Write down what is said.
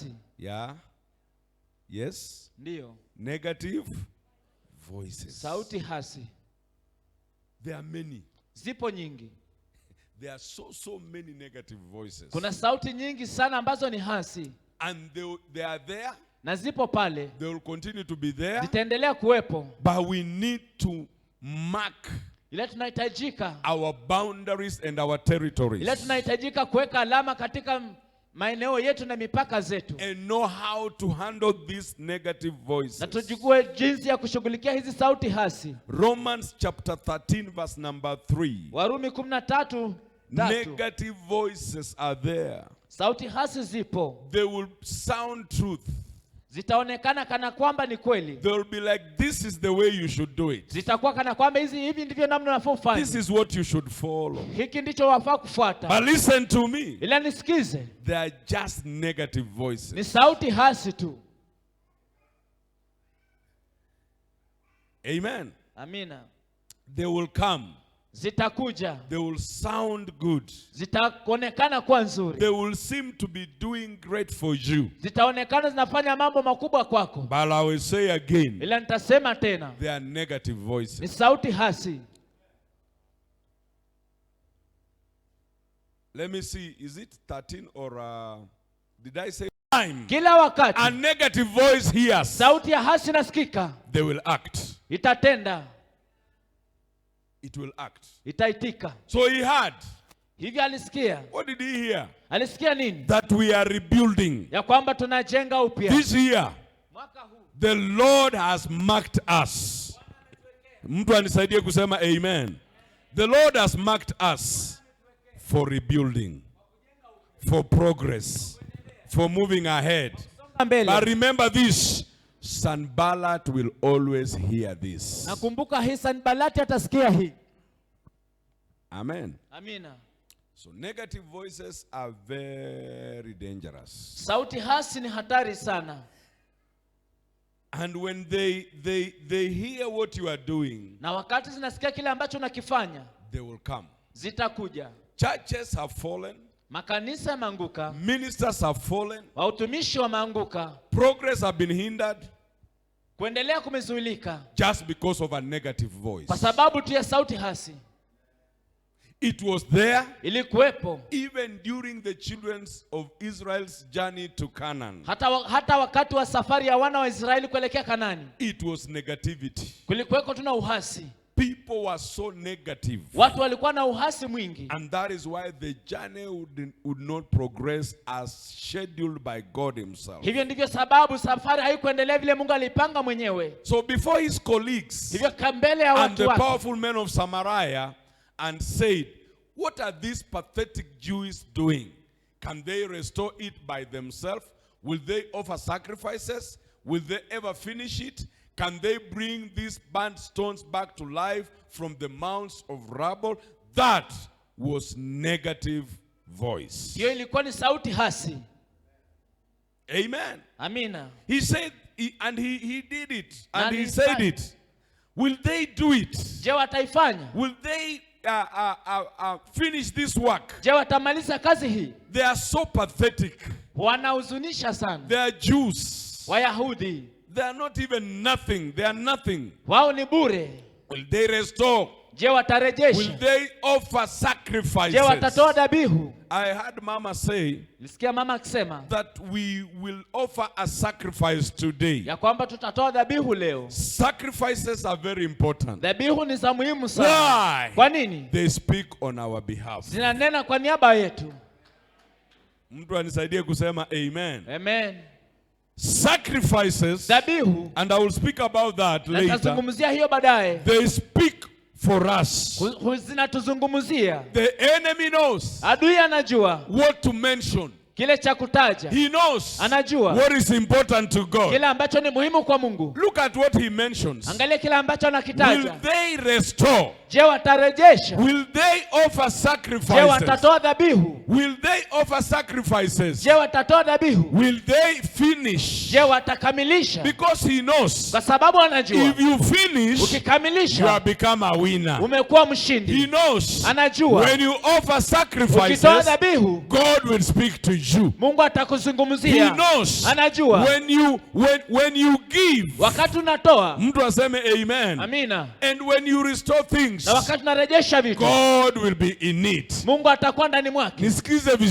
hasi. Yeah. Yes. Ndio. Negative voices. Sauti hasi. There are many. Zipo nyingi. There are so many negative voices. Kuna sauti nyingi sana ambazo ni hasi. And they are there. Na zipo pale. They will continue to be there. Zitaendelea kuwepo. But we need to mark Ile tunahitajika our boundaries and our territories. Ile tunahitajika kuweka alama katika maeneo yetu na mipaka zetu. And know how to handle these negative voices. Na tujue jinsi ya kushughulikia hizi sauti hasi. Romans chapter 13 verse number 3. Warumi 13:3. Negative voices are there. Sauti hasi zipo. They will sound truth. Zitaonekana kana kwamba ni kweli. They will be like, this is the way you should do it. Zitakuwa kana kwamba hivi ndivyo namna unafaa ufanye. This is what you should follow. Hiki ndicho wafaa kufuata. But listen to me. Ila nisikize. They are just negative voices. Ni sauti hasi tu. Amen. Amina. They will come. Zitakuja. They will sound good. Zitaonekana kuwa nzuri. They will seem to be doing great for you. Zitaonekana zinafanya mambo makubwa kwako. But I will say again. Ila nitasema tena. They are negative voices. Ni sauti hasi. Let me see. Is it 13 or did I say time? Kila wakati A negative voice hears. sauti ya hasi nasikika. They will act. Itatenda. It will act. Itaitika. So he heard. Hivi alisikia. What did he hear? Alisikia nini? That we are rebuilding. Ya kwamba tunajenga upya. This year, Mwaka huu the Lord has marked us. Mtu anisaidie kusema amen. The Lord has marked us for rebuilding, for progress, for moving ahead. But remember this, Sanballat will always hear this. Nakumbuka hii Sanbalati atasikia hii. Amen. Amina. So negative voices are very dangerous. Sauti hasi ni hatari sana. And when they hear what you are doing, na wakati zinasikia kile ambacho unakifanya, they will come. Zitakuja. Churches have fallen. Makanisa yameanguka. Ministers have fallen. Watumishi wameanguka. Progress have been hindered. Kuendelea kumezuilika. Just because of a negative voice. Kwa sababu tu ya sauti hasi. It was there. Ilikuwepo. Even during the children of Israel's journey to Canaan. Hata wakati wa safari ya wana wa Israeli kuelekea Kanaani. It was negativity. Kulikuweko tuna uhasi. People were so negative. Watu walikuwa na uhasi mwingi. And that is why the journey would not progress as scheduled by God himself. Hivyo ndivyo sababu safari haikuendelea vile Mungu alipanga mwenyewe. So before his colleagues hivyo kambele ya and the watu powerful men of Samaria and said, what are these pathetic Jews doing? Can they restore it by themselves? Will they offer sacrifices? Will they ever finish it? Can they bring these burnt stones back to life from the mounds of rubble? That was negative voice. Hiyo ilikuwa ni sauti hasi. Amen. Amina. He said, he did it. And he said it. Will they do it? Je, wataifanya? Will they finish this work? Je, watamaliza kazi hii? They are so pathetic. Wanahuzunisha sana. They are Jews. Wayahudi. They are not even nothing. They are nothing. Wao ni bure. Will they restore? Je, watarejesha? Will they offer sacrifices? Je, watatoa dhabihu? I heard Mama say nisikia mama akisema that we will offer a sacrifice today. Ya kwamba tutatoa dhabihu leo. Sacrifices are very important. Dhabihu ni za muhimu sana. Why? Kwa nini? They speak on our behalf. Zinanena kwa niaba yetu. Mtu anisaidie kusema amen. Amen. Sacrifices, dhabihu, and I will speak about that later. Natazungumzia hiyo baadaye. They speak for us. Zinatuzungumzia. The enemy knows adui anajua what to mention. Kile cha kutaja. He knows anajua what is important to God. Kile ambacho ni muhimu kwa Mungu. Look at what he mentions. Angalia kile ambacho anakitaja. Will they restore? Je, watarejesha? Will they offer Je, sacrifices? watatoa dhabihu? Will they offer sacrifices? Je, watatoa dhabihu? Will they finish? Je, watakamilisha? Because he knows Kwa sababu anajua if you finish, you ukikamilisha have become a winner. umekuwa He mshindi. knows Anajua when you offer ukitoa sacrifices, dhabihu God will speak to you. Mungu He atakuzungumzia. knows Anajua when you give, wakati unatoa, mtu aseme amen. amina, And when you restore things, na wakati unarejesha vitu, God will be in it. Mungu atakuwa ndani mwake. Nisikize vizuri.